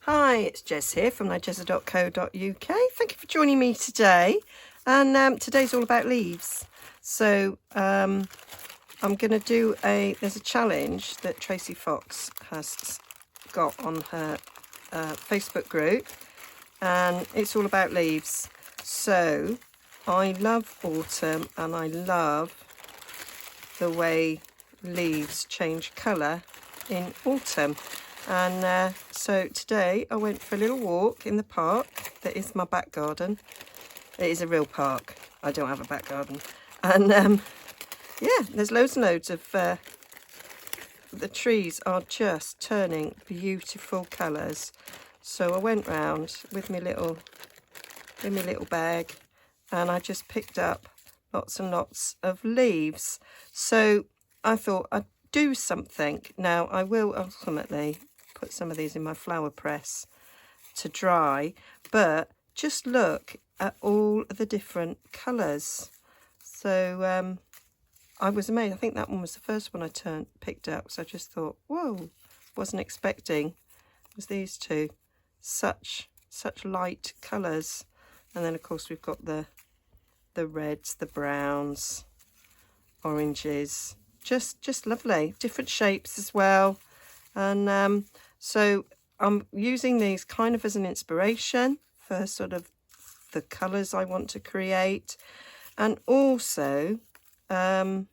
Hi, it's Jez here from Nigezza.co.uk. Thank you for joining me today. And today's all about leaves. So I'm going to do there's a challenge that Tracy Fox has got on her Facebook group. And it's all about leaves. So I love autumn and I love the way leaves change colour in autumn. And so today I went for a little walk in the park that is my back garden. It is a real park. I don't have a back garden. And yeah, there's loads and loads of the trees are just turning beautiful colours. So I went round with my little bag and I just picked up lots and lots of leaves. So I thought I'd do something. Now I will ultimately put some of these in my flower press to dry, but just look at all the different colours. So I was amazed. I think that one was the first one I picked up, so I just thought, whoa, wasn't expecting. It was these two, such light colours. And then of course we've got the reds, the browns, oranges, just lovely, different shapes as well. And so I'm using these kind of as an inspiration for sort of the colours I want to create. And also I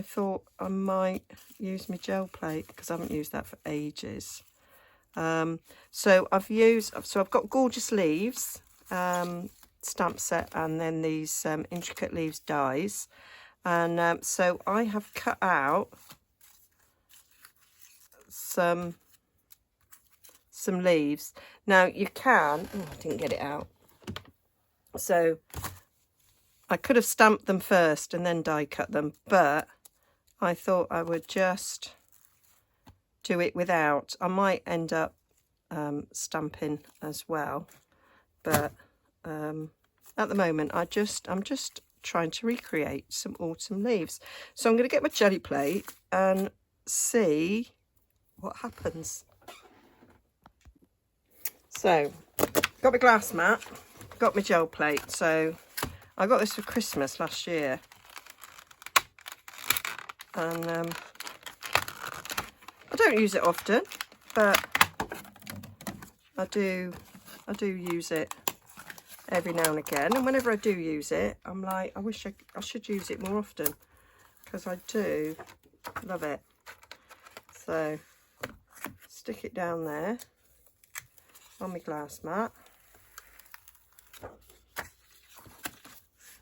thought I might use my gel plate because I haven't used that for ages. So I've got gorgeous leaves, stamp set, and then these intricate leaves dies. And so I have cut out some leaves. Now you can, I didn't get it out. So I could have stamped them first and then die cut them, but I thought I would just do it without. I might end up stamping as well, but at the moment I'm just trying to recreate some autumn leaves. So I'm going to get my jelly plate and see what happens. So got my glass mat, got my gel plate. So I got this for Christmas last year, and I don't use it often, but I do use it every now and again. And whenever I do use it, I'm like, I wish I should use it more often, because I do love it. So stick it down there on my glass mat.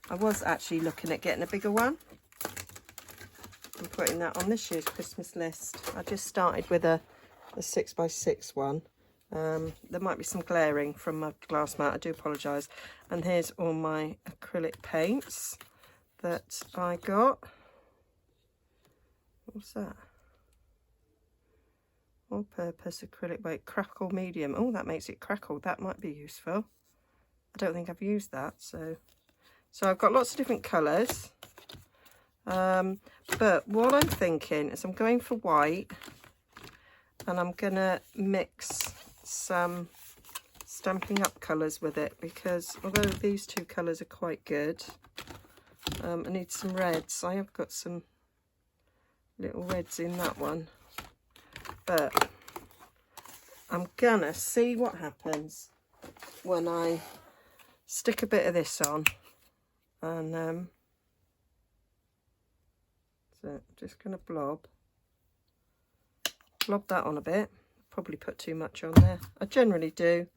I was actually looking at getting a bigger one and putting that on this year's Christmas list. I just started with a 6x6 one. There might be some glaring from my glass mat, I do apologise. And here's all my acrylic paints that I got. What's that? All purpose acrylic weight, crackle medium. Oh, that makes it crackle. That might be useful. I don't think I've used that. So I've got lots of different colours. But what I'm thinking is I'm going for white, and I'm going to mix some Stampin' Up colours with it, because although these two colours are quite good, I need some reds. I have got some little reds in that one, but I'm gonna see what happens when I stick a bit of this on. And so I'm just gonna blob that on a bit. Probably put too much on there, I generally do.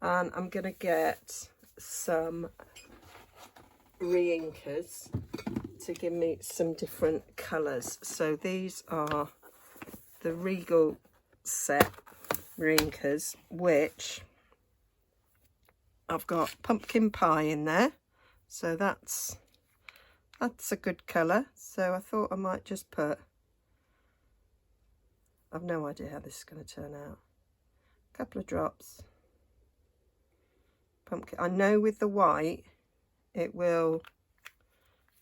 And I'm gonna get some re-inkers to give me some different colours. So these are the Regal set re-inkers, which I've got pumpkin pie in there, so that's a good colour. So I thought I might just put, I've no idea how this is going to turn out, a couple of drops pumpkin. I know with the white it will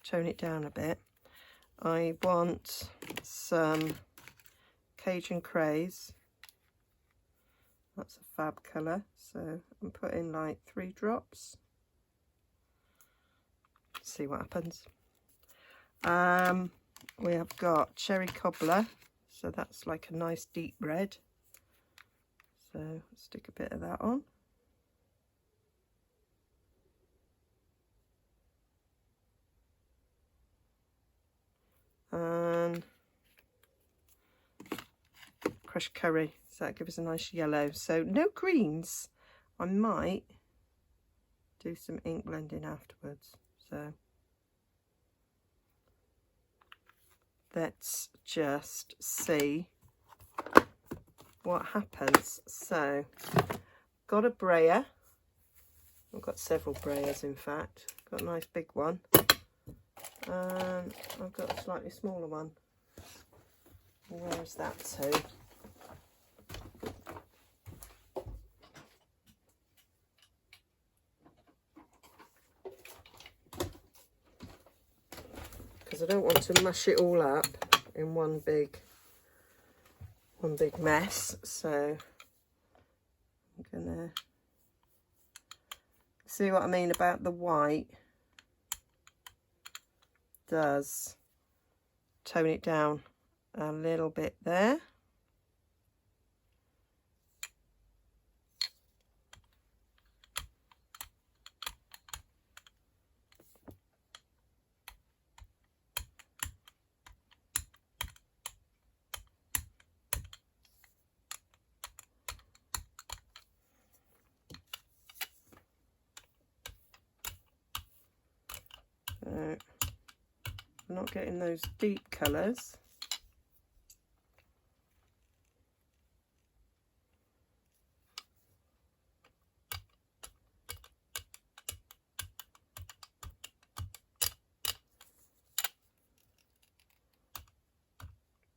tone it down a bit. I want some Cajun Craze That's a fab colour. So I'm putting like 3 drops. See what happens. We have got cherry cobbler, so that's like a nice deep red. So stick a bit of that on. And crushed curry, so that gives us a nice yellow. So no greens. I might do some ink blending afterwards. So let's just see what happens. So got a brayer. I've got several brayers, in fact. Got a nice big one. And I've got a slightly smaller one. Where's that to? Because I don't want to mush it all up in one big mess. So I'm gonna see what I mean about the white. Does tone it down a little bit there. So I'm not getting those deep colours.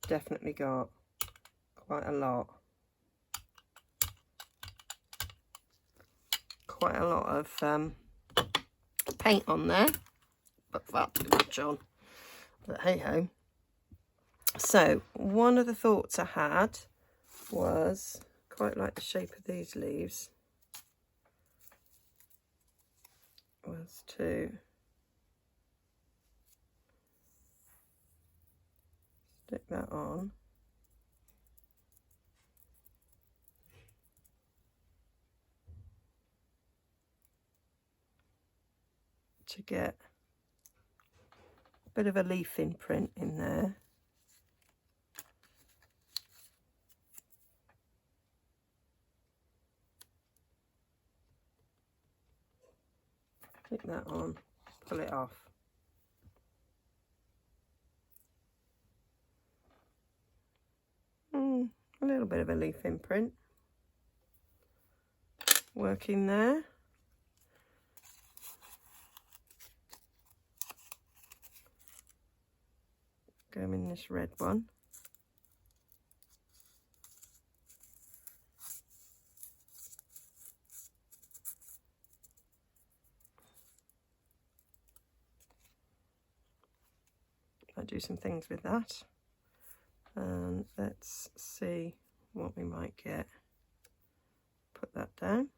Definitely got quite a lot. Quite a lot of paint on there, but far too much on. But hey ho. So one of the thoughts I had was, quite like the shape of these leaves, was to stick that on. To get a bit of a leaf imprint in there. Stick that on, pull it off. A little bit of a leaf imprint working there. Go in this red one. I'll do some things with that. And let's see what we might get. Put that down.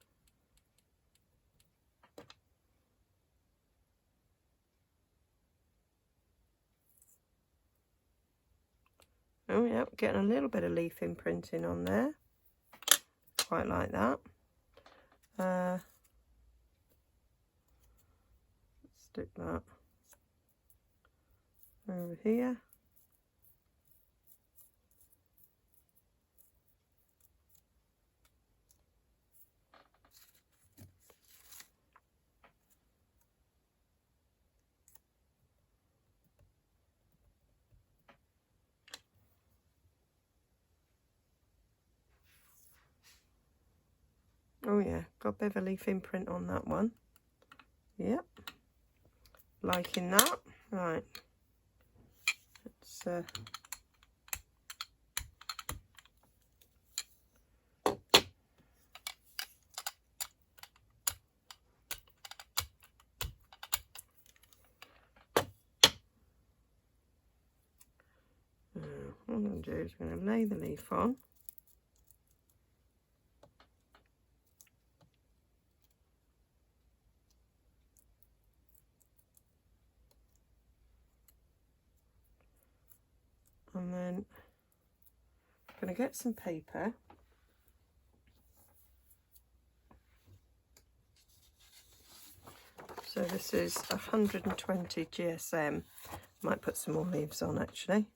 Oh yeah, getting a little bit of leaf imprinting on there. Quite like that. Stick that over here. Oh yeah, got a bit of a leaf imprint on that one. Yep, liking that. Right, let's what I'm going to do is I'm going to lay the leaf on. And then I'm going to get some paper. So this is 120 GSM. Might put some more leaves on actually.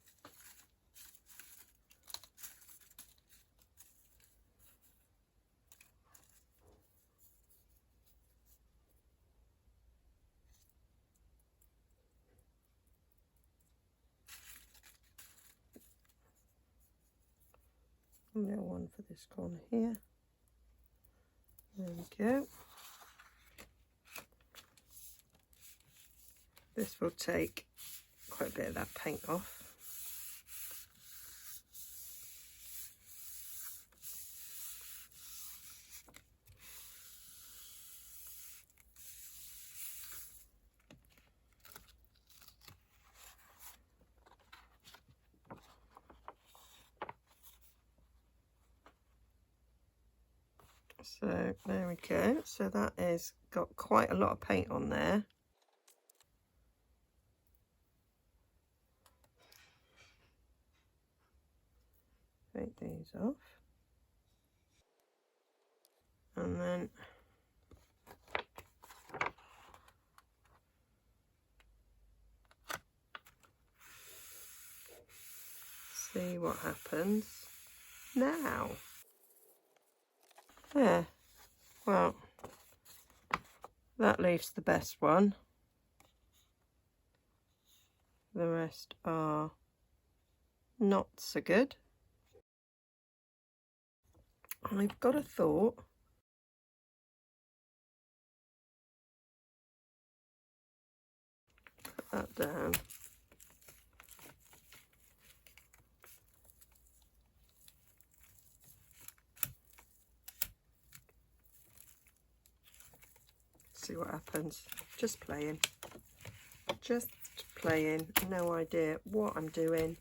A little one for this corner here. There we go. This will take quite a bit of that paint off. So there we go. So that is got quite a lot of paint on there. Take these off. And then see what happens now. Yeah, well, that leaves the best one. The rest are not so good. I've got a thought. Put that down. See what happens. Just playing. Just playing. No idea what I'm doing.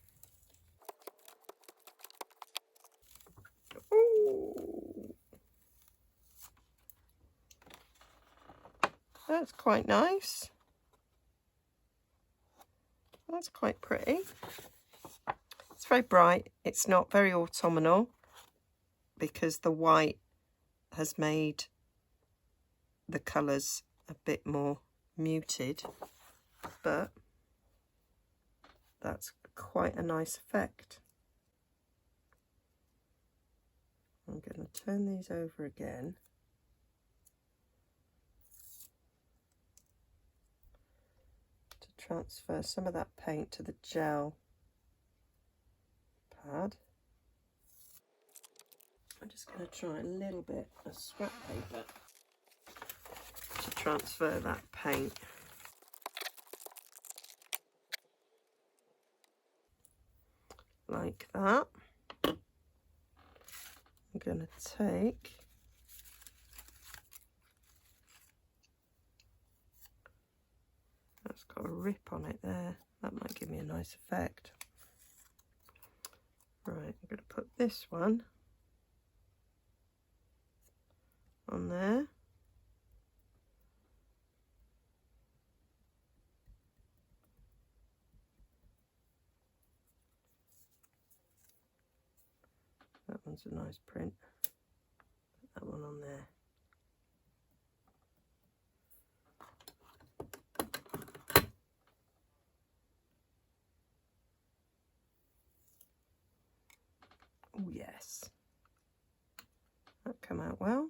Ooh. That's quite nice. That's quite pretty. It's very bright. It's not very autumnal because the white has made the colours a bit more muted, but that's quite a nice effect. I'm going to turn these over again. To transfer some of that paint to the gel pad. I'm just going to try a little bit of scrap paper to transfer that paint. Like that. I'm going to take that's got a rip on it there. That might give me a nice effect. Right, I'm going to put this one on there. That one's a nice print. Put that one on there. Oh yes, that come out well.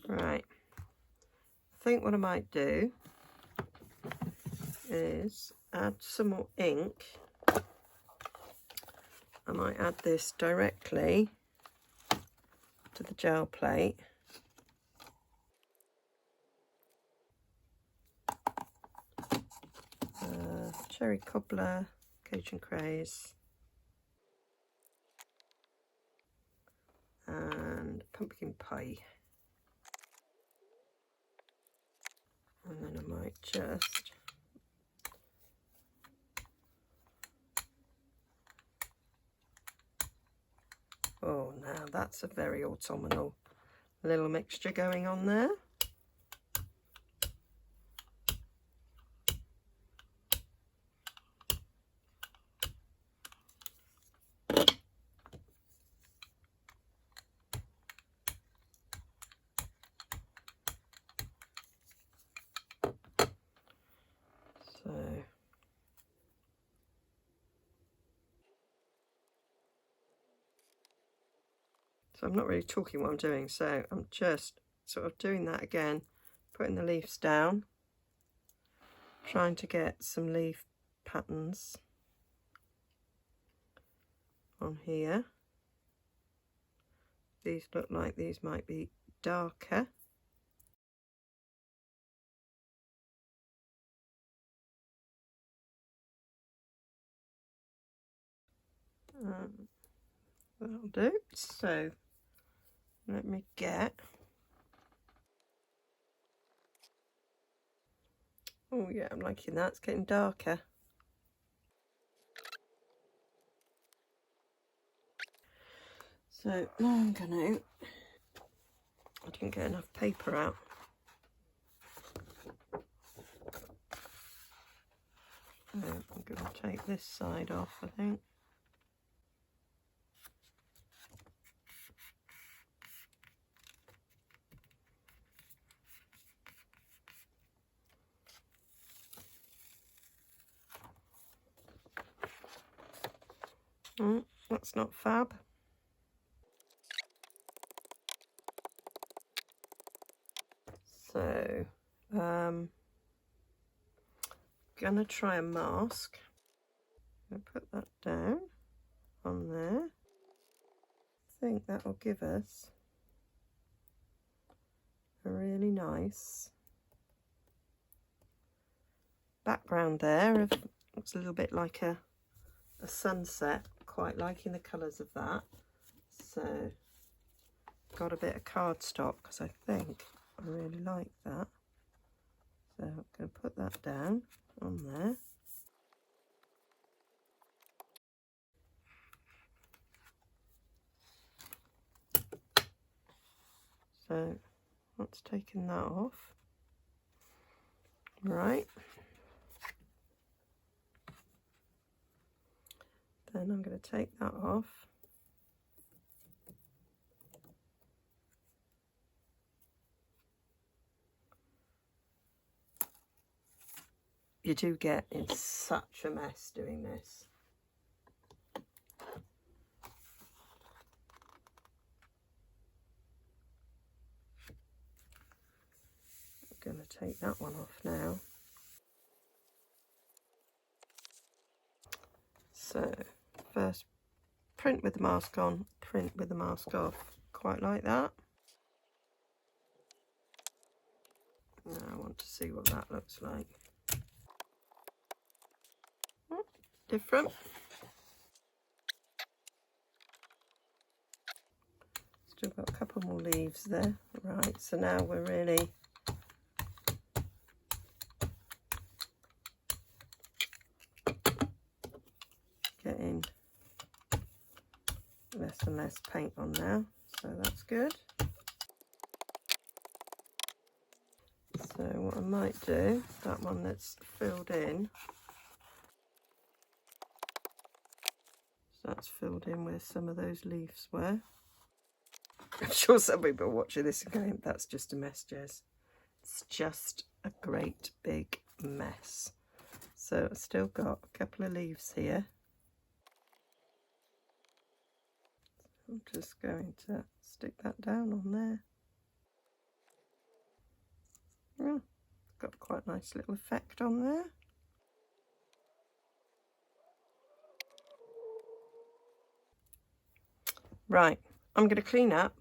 Right, I think what I might do is add some more ink. I might add this directly to the gel plate. Cherry cobbler, Cajun craze, and pumpkin pie. And then I might just oh, now that's a very autumnal little mixture going on there. So I'm not really talking what I'm doing, so I'm just sort of doing that again, putting the leaves down, trying to get some leaf patterns on here. These look like these might be darker. That'll do. So let me get, oh yeah, I'm liking that, it's getting darker. So now I'm gonna, I didn't get enough paper out. So I'm gonna take this side off, I think. That's not fab. So, gonna try a mask. I'll put that down on there. I think that will give us a really nice background there. Looks a little bit like a sunset. Quite liking the colours of that. So, got a bit of cardstock because I think I really like that. So I'm going to put that down on there. So that's taken that off. Right. Then I'm going to take that off. You do get in such a mess doing this. I'm going to take that one off now. So first print with the mask on, print with the mask off. Quite like that. Now I want to see what that looks like. Different. Still got a couple more leaves there. Right, so now we're really getting less and less paint on now, so that's good. So what I might do, that one that's filled in, so that's filled in where some of those leaves were. I'm sure some people are watching this and going, that's just a mess, Jez. It's just a great big mess. So I've still got a couple of leaves here. I'm just going to stick that down on there. Yeah, got quite a nice little effect on there. Right, I'm going to clean up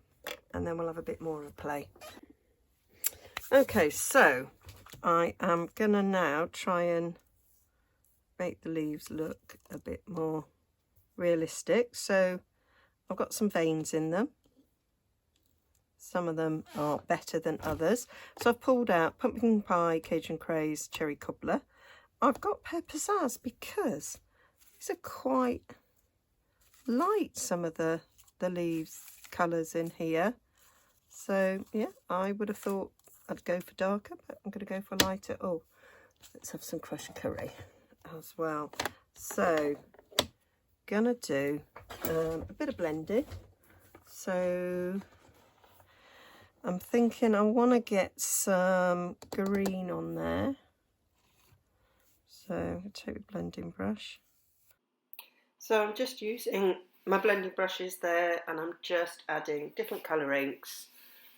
and then we'll have a bit more of a play. Okay, so I am going to now try and make the leaves look a bit more realistic. So I've got some veins in them. Some of them are better than others. So I've pulled out pumpkin pie, Cajun craze, cherry cobbler. I've got pear pizzazz because these are quite light, some of the leaves colours in here. So yeah, I would have thought I'd go for darker, but I'm going to go for lighter. Oh, let's have some crushed curry as well. So gonna do a bit of blending. So I'm thinking I want to get some green on there. So I'm going to take the blending brush. So I'm just using my blending brush is there, and I'm just adding different colour inks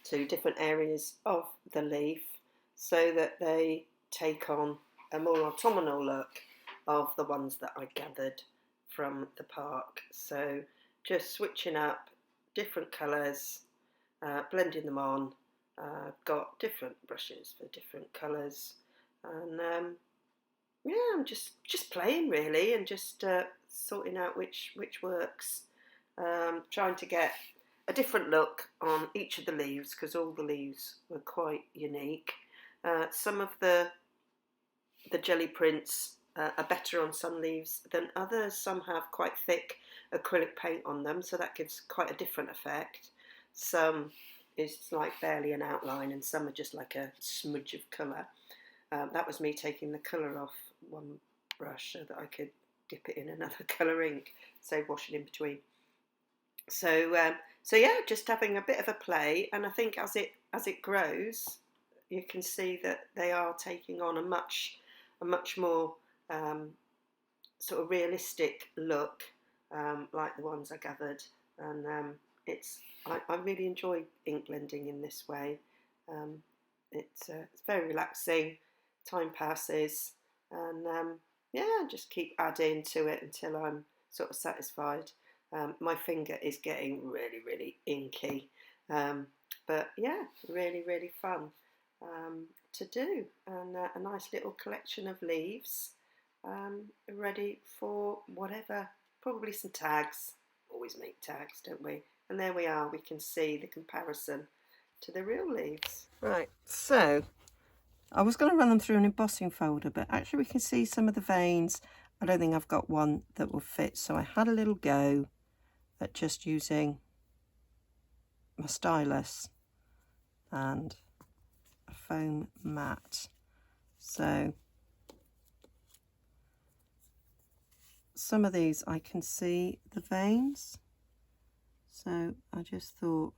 to different areas of the leaf so that they take on a more autumnal look of the ones that I gathered from the park. So just switching up different colours, blending them on. Got different brushes for different colours, and yeah, I'm just playing really, and just sorting out which works. Trying to get a different look on each of the leaves because all the leaves were quite unique. Some of the jelly prints are better on some leaves than others. Some have quite thick acrylic paint on them, so that gives quite a different effect. Some is like barely an outline, and some are just like a smudge of colour. That was me taking the colour off one brush so that I could dip it in another colour ink, so washing in between. So yeah, just having a bit of a play, and I think as it grows, you can see that they are taking on a much more sort of realistic look, like the ones I gathered, and I really enjoy ink blending in this way. It's very relaxing. Time passes, and yeah, just keep adding to it until I'm sort of satisfied. My finger is getting really inky, but yeah, really fun to do, and a nice little collection of leaves, ready for whatever. Probably some tags. Always make tags, don't we? And there we are. We can see the comparison to the real leaves. Right, so I was going to run them through an embossing folder, but actually we can see some of the veins. I don't think I've got one that will fit, so I had a little go at just using my stylus and a foam mat. So some of these I can see the veins, so I just thought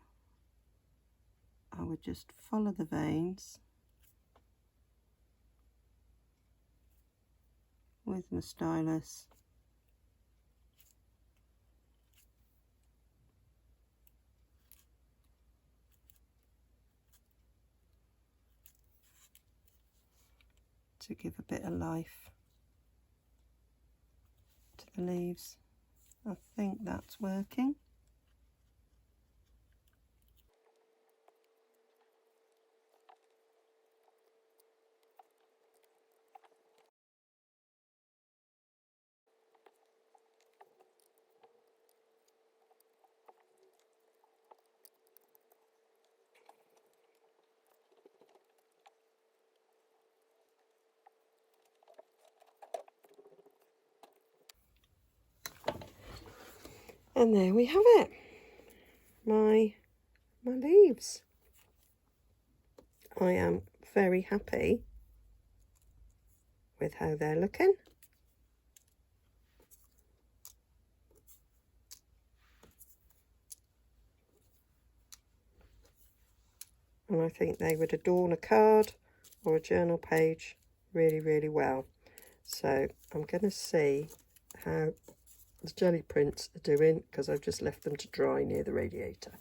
I would just follow the veins with my stylus. To give a bit of life to the leaves. I think that's working. And there we have it, my leaves. I am very happy with how they're looking. And I think they would adorn a card or a journal page really well. So I'm going to see how the jelly prints are doing, because I've just left them to dry near the radiator.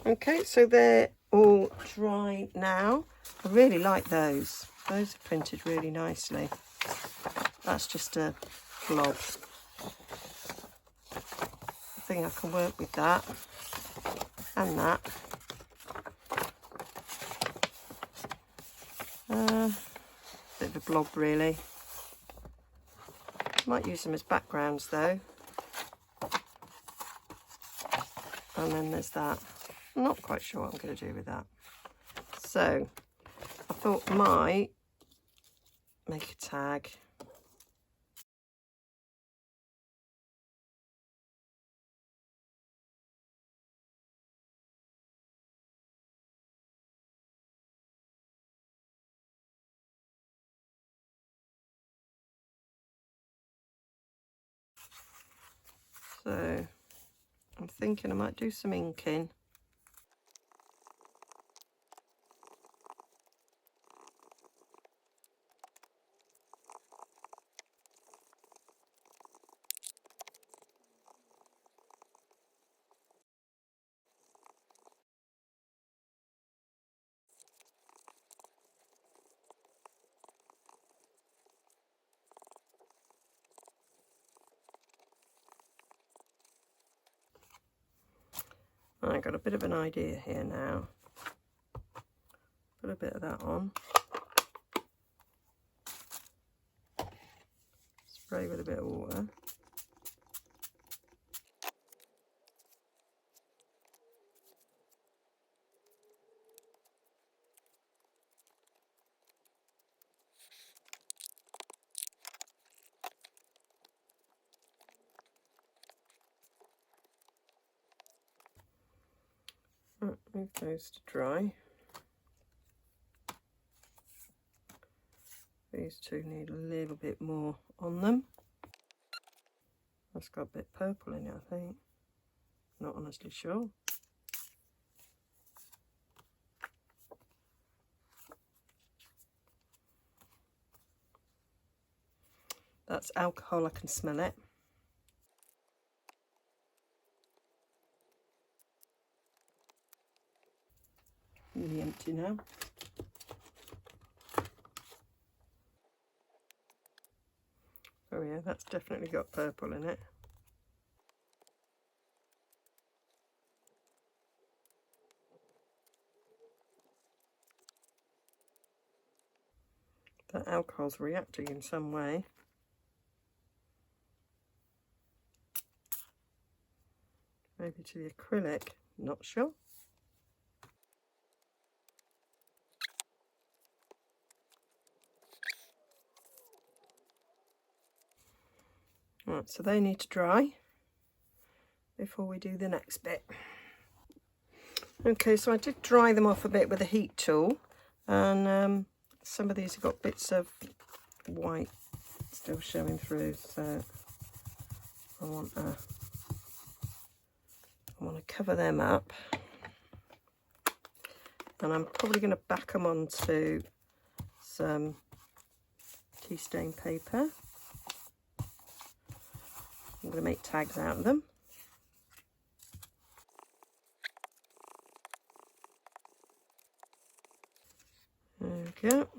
Okay, so they're all dry now. I really like those. Those are printed really nicely. That's just a blob. I think I can work with that and that. Bit of a blob really. Might use them as backgrounds though. And then there's that. I'm not quite sure what I'm going to do with that. So I thought I might make a tag. So I'm thinking I might do some inking. I got a bit of an idea here now. Put a bit of that on. Spray with a bit of water. Right, leave those to dry. These two need a little bit more on them. That's got a bit purple in it, I think. Not honestly sure. That's alcohol, I can smell it. Really empty now. Oh yeah, that's definitely got purple in it. That alcohol's reacting in some way. Maybe to the acrylic, not sure. Right, so they need to dry before we do the next bit. Okay, so I did dry them off a bit with a heat tool, and some of these have got bits of white still showing through, so I want to cover them up, and I'm probably going to back them onto some tea stain paper. I'm going to make tags out of them. There we go.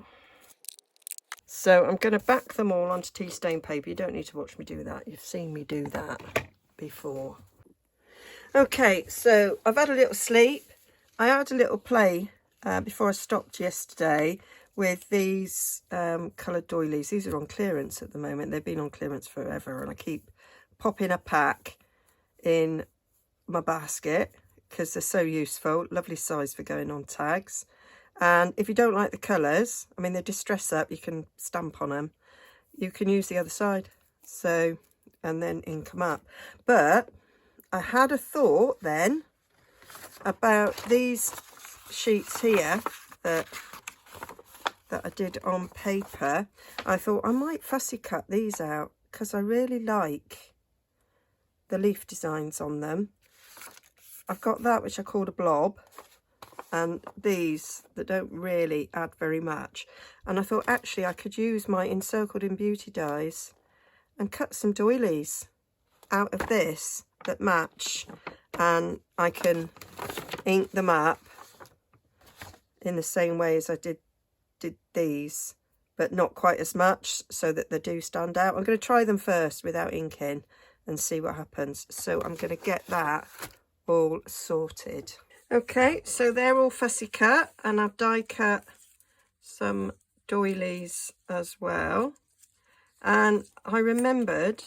So I'm going to back them all onto tea stain paper. You don't need to watch me do that. You've seen me do that before. Okay, so I've had a little sleep. I had a little play before I stopped yesterday with these coloured doilies. These are on clearance at the moment. They've been on clearance forever, and I keep popping a pack in my basket because they're so useful. Lovely size for going on tags. And if you don't like the colours, I mean, they distress up, you can stamp on them. You can use the other side, so, and then ink them up. But I had a thought then about these sheets here that I did on paper. I thought I might fussy cut these out because I really like the leaf designs on them. I've got that which I called a blob, and these that don't really add very much. And I thought actually I could use my Encircled in Beauty dies and cut some doilies out of this that match, and I can ink them up in the same way as I did these, but not quite as much, so that they do stand out. I'm going to try them first without inking and see what happens. So I'm going to get that all sorted. Okay, so they're all fussy cut, and I've die cut some doilies as well. And I remembered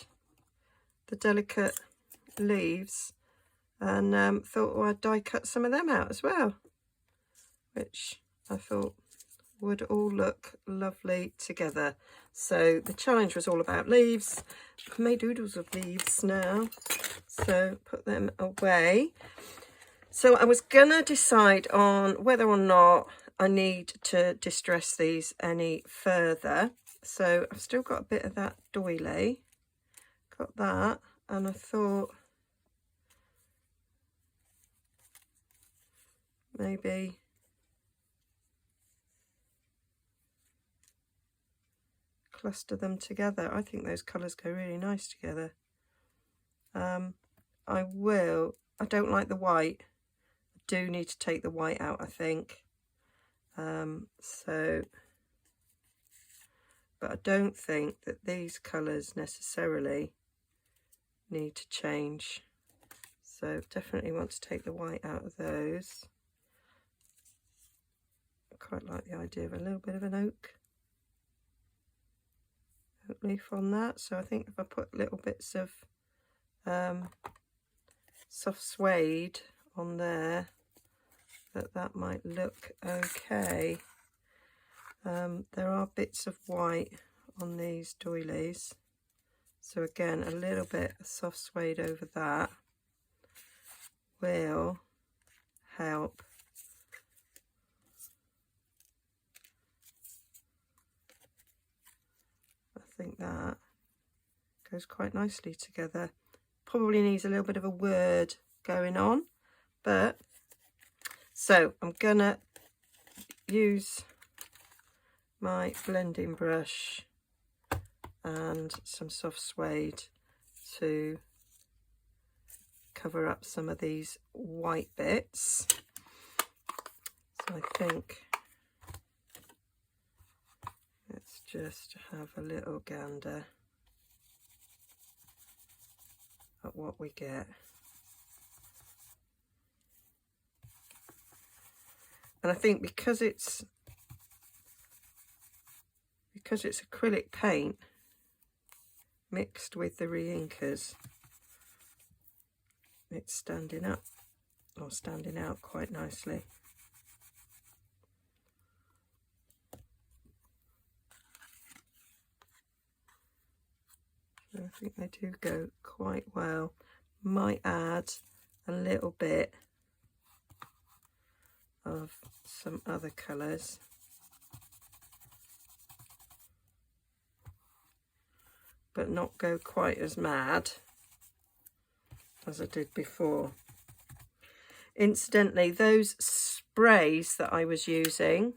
the delicate leaves, and thought, well, I'd die cut some of them out as well, which I thought would all look lovely together. So the challenge was all about leaves. I've made doodles of leaves now, so put them away. So I was gonna decide on whether or not I need to distress these any further. So I've still got a bit of that doily, got that, and I thought maybe cluster them together. I think those colours go really nice together. I don't like the white. I do need to take the white out, I think. But I don't think that these colours necessarily need to change. So definitely want to take the white out of those. I quite like the idea of a little bit of an oak leaf on that. So I think if I put little bits of soft suede on there, that might look okay. There are bits of white on these doilies, so again a little bit of soft suede over that will help. I think that goes quite nicely together. Probably needs a little bit of a word going on, but so I'm gonna use my blending brush and some soft suede to cover up some of these white bits. So I think let's just have a little gander at what we get. And I think because it's acrylic paint mixed with the re-inkers, it's standing up or standing out quite nicely. I think they do go quite well. Might add a little bit of some other colours. But not go quite as mad as I did before. Incidentally, those sprays that I was using,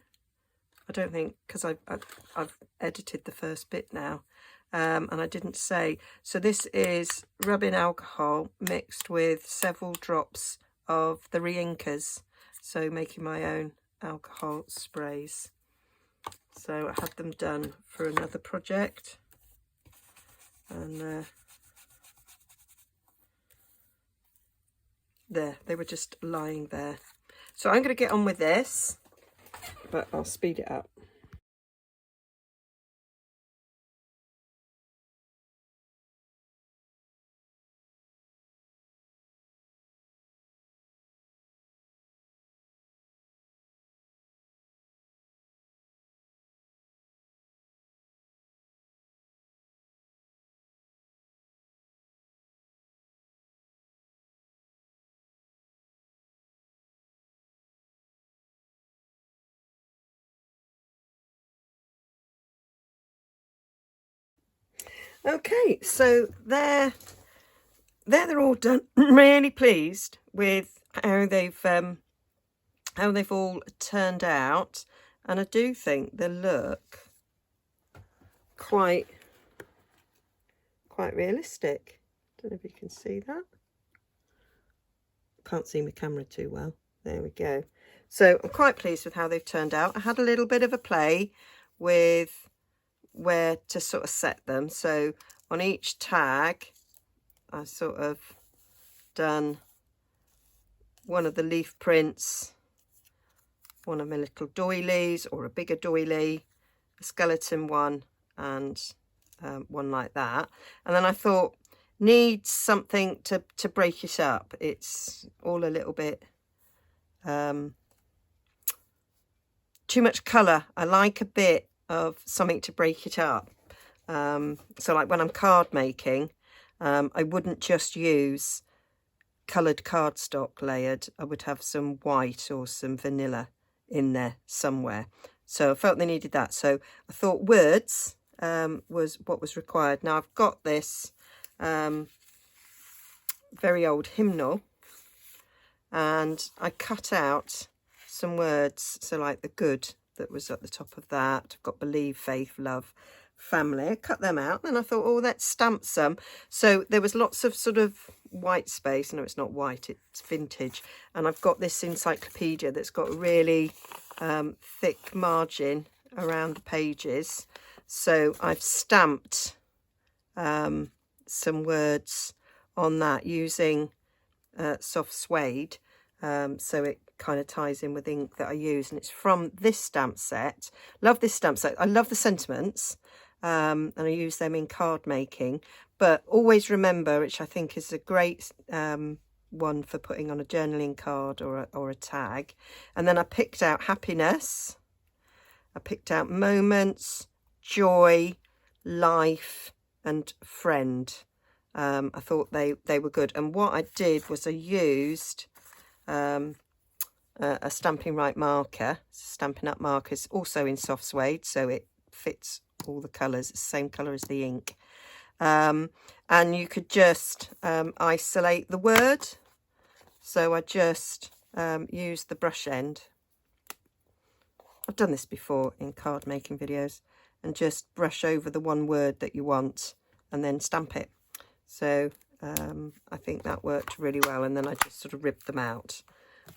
I don't think, because I've edited the first bit now, and I didn't say. So this is rubbing alcohol mixed with several drops of the re-inkers. So making my own alcohol sprays. So I had them done for another project. And there, they were just lying there. So I'm going to get on with this, but I'll speed it up. Okay, so they're all done. Really pleased with how they've all turned out, and I do think they look quite realistic. Don't know if you can see that. Can't see my camera too well. There we go. So I'm quite pleased with how they've turned out. I had a little bit of a play with where to sort of set them. So on each tag, I sort of done one of the leaf prints, one of my little doilies or a bigger doily, a skeleton one, and one like that. And then I thought, needs something to break it up. It's all a little bit too much colour. I like a bit of something to break it up. So like when I'm card making, I wouldn't just use coloured cardstock layered. I would have some white or some vanilla in there somewhere. So I felt they needed that. So I thought words was what was required. Now I've got this very old hymnal, and I cut out some words. So like the good that was at the top of that. I've got believe, faith, love, family. I cut them out, and I thought, oh, let's stamp some. So there was lots of sort of white space. No, it's not white, it's vintage. And I've got this encyclopedia that's got a really thick margin around the pages. So I've stamped some words on that using soft suede, so it kind of ties in with ink that I use, and it's from this stamp set. Love this stamp set. I love the sentiments, and I use them in card making, but always remember, which I think is a great one for putting on a journaling card or a tag. And then I picked out happiness, I picked out moments, joy, life, and friend. I thought they were good. And what I did was I used a Stampin' Right marker, Stampin' Up markers, also in soft suede, so it fits all the colours, the same colour as the ink. And you could just isolate the word. So I just used the brush end. I've done this before in card making videos, and just brush over the one word that you want and then stamp it. So I think that worked really well, and then I just sort of ripped them out.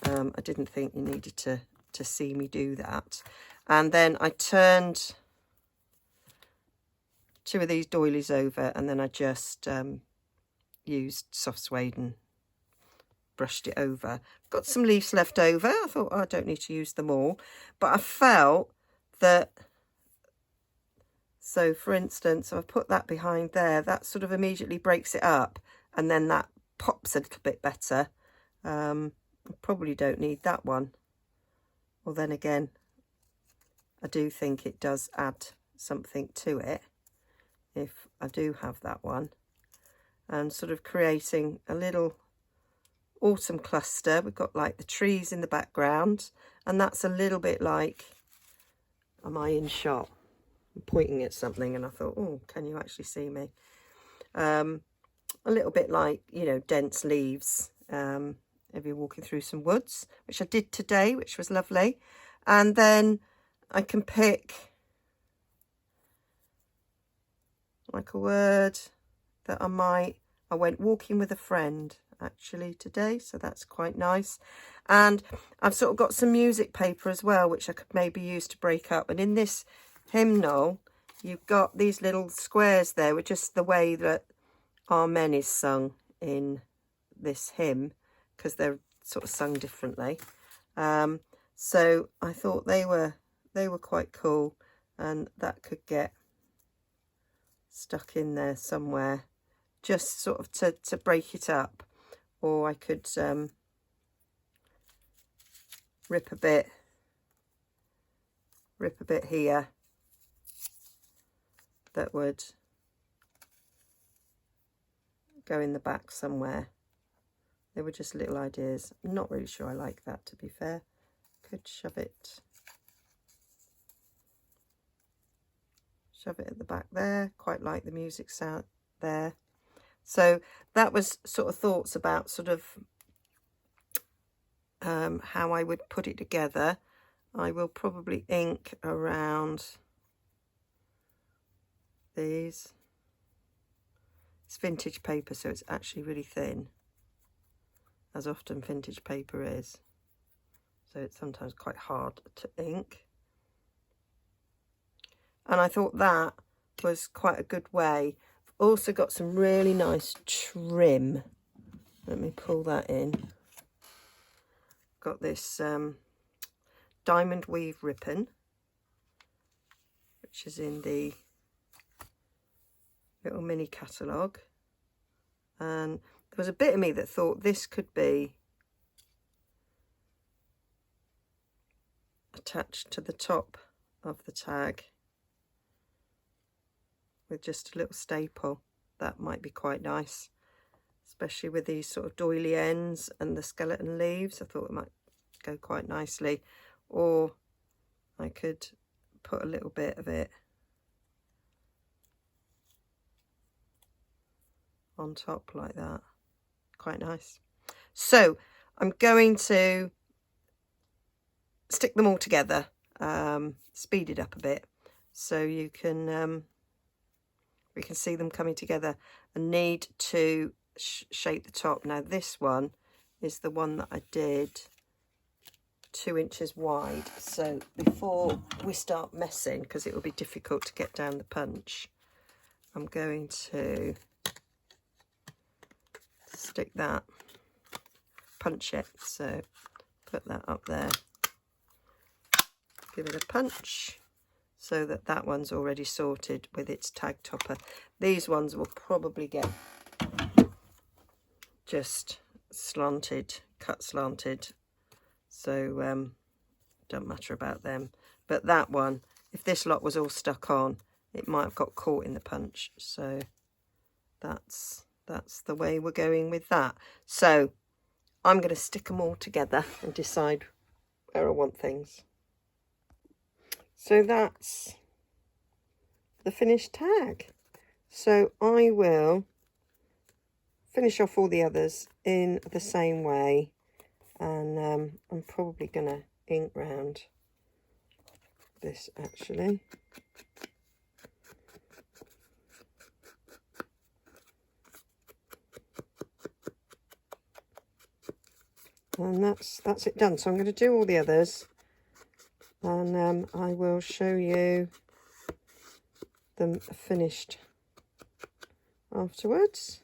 I didn't think you needed to see me do that. And then I turned 2 of these doilies over, and then I just used soft suede and brushed it over. Got some leaves left over. I thought, oh, I don't need to use them all, but I felt that, so for instance, I've put that behind there, that sort of immediately breaks it up, and then that pops a little bit better. I probably don't need that one. Well, then again, I do think it does add something to it if I do have that one. And sort of creating a little autumn cluster. We've got like the trees in the background, and that's a little bit like, am I in shot? I'm pointing at something and I thought, oh, can you actually see me? A little bit like, you know, dense leaves, if you're walking through some woods, which I did today, which was lovely. And then I can pick like a word that I went walking with a friend actually today, so that's quite nice. And I've sort of got some music paper as well, which I could maybe use to break up. And in this hymnal, you've got these little squares there, which is the way that Amen is sung in this hymn, because they're sort of sung differently. So I thought they were quite cool, and that could get stuck in there somewhere, just sort of to break it up. Or I could rip a bit here that would go in the back somewhere. They were just little ideas. I'm not really sure I like that, to be fair. Could shove it at the back there. Quite like the music sound there. So that was sort of thoughts about sort of how I would put it together. I will probably ink around these. It's vintage paper, so it's actually really thin, as often vintage paper is. So it's sometimes quite hard to ink. And I thought that was quite a good way. I've also got some really nice trim. Let me pull that in. Got this diamond weave ribbon, which is in the little mini catalogue. And there was a bit of me that thought this could be attached to the top of the tag with just a little staple. That might be quite nice, especially with these sort of doily ends and the skeleton leaves. I thought it might go quite nicely. Or I could put a little bit of it on top like that. Quite nice. So I'm going to stick them all together, speed it up a bit, so you can we can see them coming together. I need to shape the top. Now this one is the one that I did 2 inches wide, so before we start messing, because it will be difficult to get down the punch, I'm going to stick that punch it. So put that up there, give it a punch so that that one's already sorted with its tag topper. These ones will probably get just slanted, cut slanted, so don't matter about them. But that one, if this lot was all stuck on, it might have got caught in the punch. So that's the way we're going with that. So I'm going to stick them all together and decide where I want things. So that's the finished tag. So I will finish off all the others in the same way, and I'm probably going to ink round this actually. And that's it done. So I'm going to do all the others, and I will show you them finished afterwards.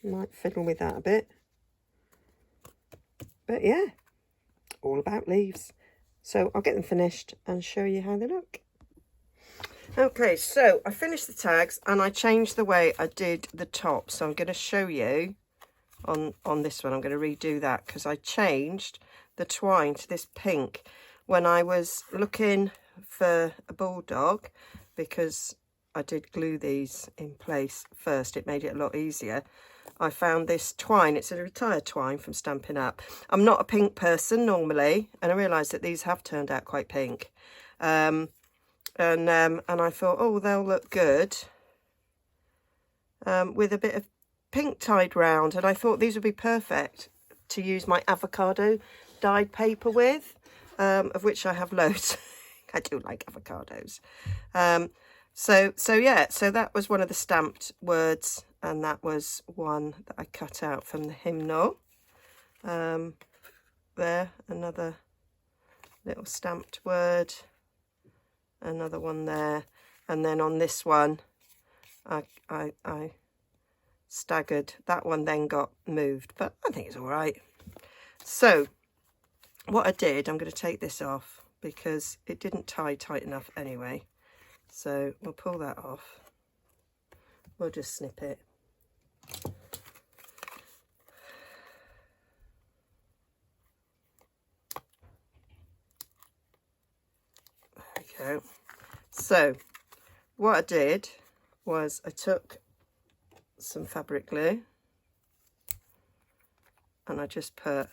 Might fiddle with that a bit, but yeah, all about leaves. So I'll get them finished and show you how they look. Okay, so I finished the tags and I changed the way I did the top. So I'm going to show you on this one. I'm going to redo that because I changed the twine to this pink when I was looking for a bulldog, because I did glue these in place first. It made it a lot easier. I found this twine. It's a retired twine from Stampin' Up. I'm not a pink person normally, and I realised that these have turned out quite pink. And I thought, oh, they'll look good with a bit of pink tied round, and I thought these would be perfect to use my avocado dyed paper with, of which I have loads. I do like avocados. So yeah, so that was one of the stamped words, and that was one that I cut out from the hymnal. There, another little stamped word, another one there, and then on this one I staggered. That one then got moved, but I think it's all right. So what I did, I'm going to take this off because it didn't tie tight enough anyway. So we'll pull that off. We'll just snip it. There we go. So what I did was I took some fabric glue and I just put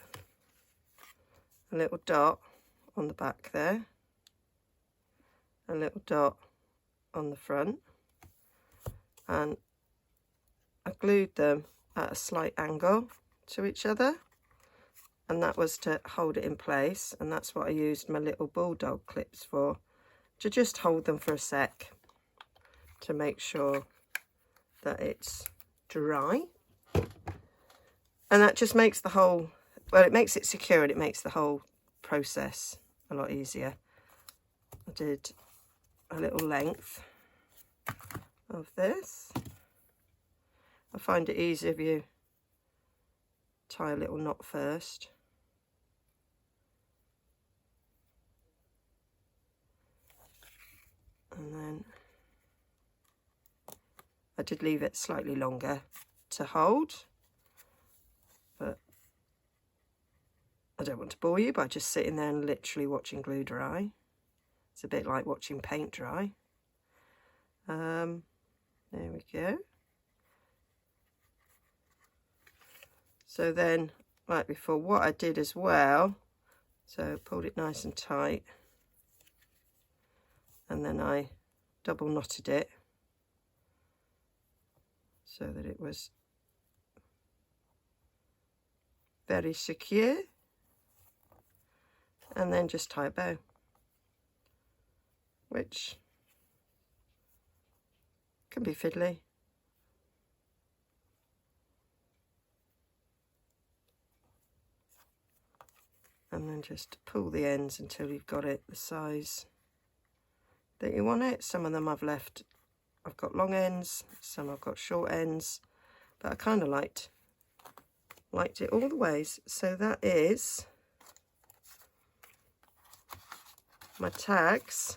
a little dot on the back there, a little dot on the front, and I glued them at a slight angle to each other, and that was to hold it in place. And that's what I used my little bulldog clips for, to just hold them for a sec to make sure that it's dry. And that just makes the whole, well, it makes it secure and it makes the whole process a lot easier. I did a little length of this. I find it easier if you tie a little knot first. And then I did leave it slightly longer to hold, but I don't want to bore you by just sitting there and literally watching glue dry. It's a bit like watching paint dry. There we go. So then, like before, what I did as well, so pulled it nice and tight, and then I double knotted it so that it was very secure, and then just tie a bow, which can be fiddly. And then just pull the ends until you've got it the size that you want it. Some of them I've got long ends, some I've got short ends, but I kind of liked Liked it all the ways. So that is my tags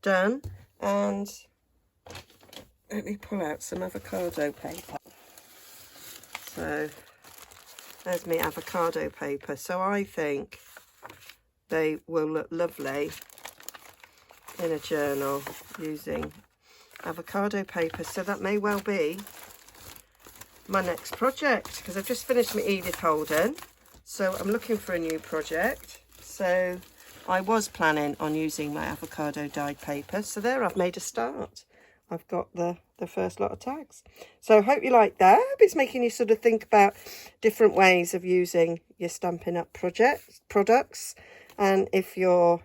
done, and let me pull out some avocado paper. So there's my avocado paper. So I think they will look lovely in a journal using avocado paper. So that may well be my next project, because I've just finished my Edith Holden, so I'm looking for a new project. So I was planning on using my avocado dyed paper, so there I've made a start. I've got the first lot of tags. So I hope you like that. I hope it's making you sort of think about different ways of using your Stampin' Up! Products. And if you're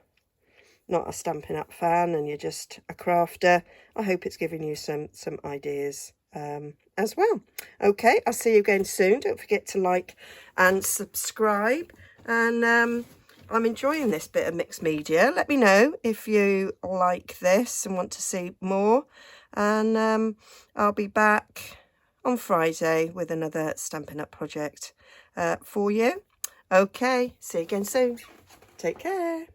not a Stampin' Up! Fan and you're just a crafter, I hope it's giving you some ideas as well. Okay, I'll see you again soon. Don't forget to like and subscribe. And I'm enjoying this bit of mixed media. Let me know if you like this and want to see more. And I'll be back on Friday with another Stampin' Up! Project for you. Okay, see you again soon. Take care.